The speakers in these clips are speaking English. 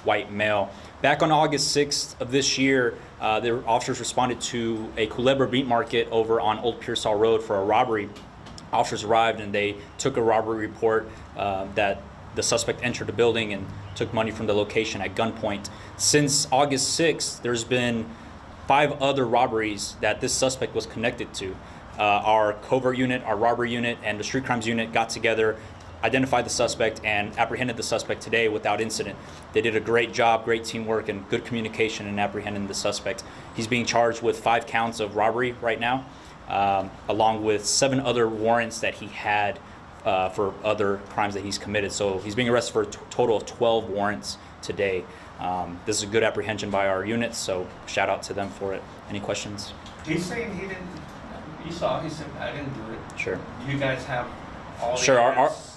white male. Back on August 6th of this year, the officers responded to a Culebra meat market over on Old Pearsall Road for a robbery. Officers arrived and they took a robbery report that the suspect entered the building and took money from the location at gunpoint. Since August 6th, there's been 5 other robberies that this suspect was connected to. Our covert unit, our robbery unit, and the street crimes unit got together, identified the suspect, and apprehended the suspect today without incident. They did a great job, great teamwork, and good communication in apprehending the suspect. He's being charged with 5 counts of robbery right now, along with 7 other warrants that he had for other crimes that he's committed. So he's being arrested for a total of 12 warrants today. This is a good apprehension by our units, so shout out to them for it. Any questions? He's saying he didn't, you saw, he said, I didn't do it. Sure. Do you guys have all the Sure. evidence?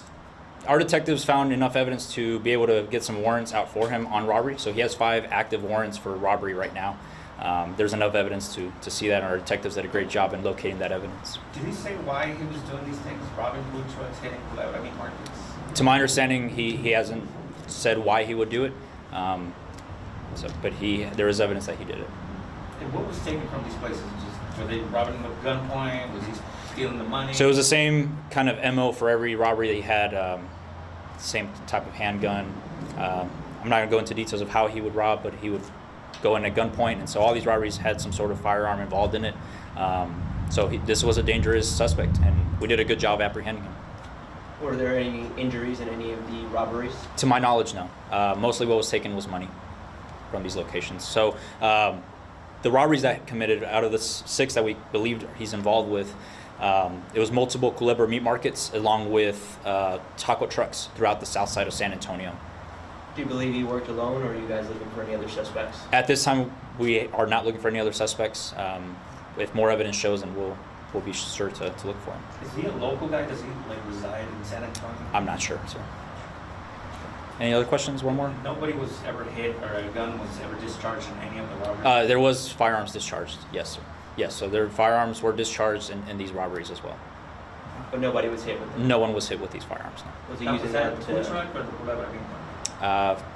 Our detectives found enough evidence to be able to get some warrants out for him on robbery. So he has 5 active warrants for robbery right now. There's enough evidence to see that, and our detectives did a great job in locating that evidence. Did he say why he was doing these things, robbing food trucks, hitting meat markets? To my understanding, he hasn't said why he would do it, but there is evidence that he did it. And what was taken from these places? Were they robbing him at gunpoint? Was he stealing the money? So it was the same kind of MO for every robbery that he had, same type of handgun. I'm not going to go into details of how he would rob, but he would go in at gunpoint, and so all these robberies had some sort of firearm involved in it. This was a dangerous suspect, and we did a good job apprehending him. Were there any injuries in any of the robberies? To my knowledge, no. Mostly what was taken was money from these locations. So the robberies that committed, out of the 6 that we believed he's involved with, it was multiple Culebra meat markets along with taco trucks throughout the south side of San Antonio. Do you believe he worked alone, or are you guys looking for any other suspects? At this time, we are not looking for any other suspects. If more evidence shows, then we'll be sure to look for him. Is he a local guy? Does he reside in San Antonio? I'm not sure, sir. Any other questions? One more? Nobody was ever hit, or a gun was ever discharged in any of the robberies? There was firearms discharged, yes, sir. Yes, so their firearms were discharged in these robberies as well. But nobody was hit with them? No one was hit with these firearms, no. Was he Now, using was that that the food to... truck or the Culebra meat market?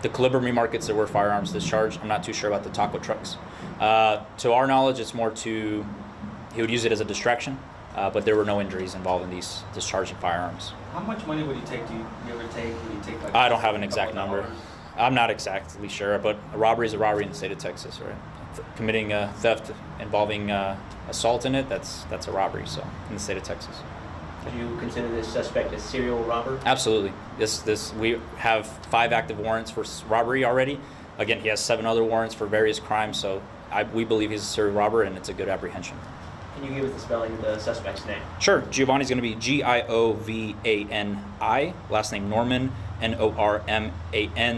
The Culebra meat markets, there were firearms discharged. I'm not too sure about the taco trucks. To our knowledge, it's more he would use it as a distraction, but there were no injuries involved in these discharging firearms. How much money would he take? Do you ever take? Would he take like? I don't have an exact $2,000? number. I'm not exactly sure, but a robbery is a robbery in the state of Texas, right? Committing a theft involving assault in it, that's a robbery, so in the state of Texas. Do you consider this suspect a serial robber? Absolutely. We have 5 active warrants for robbery already. Again, he has 7 other warrants for various crimes, so we believe he's a serial robber, and it's a good apprehension. Can you give us the spelling of the suspect's name? Sure. Giovanni's going to be Giovani, last name Norman, Norman,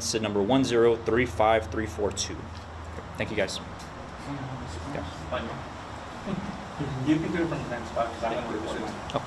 SID number 1035342. Thank you, guys. You can do it from the next spot because I'm going to do this. Okay.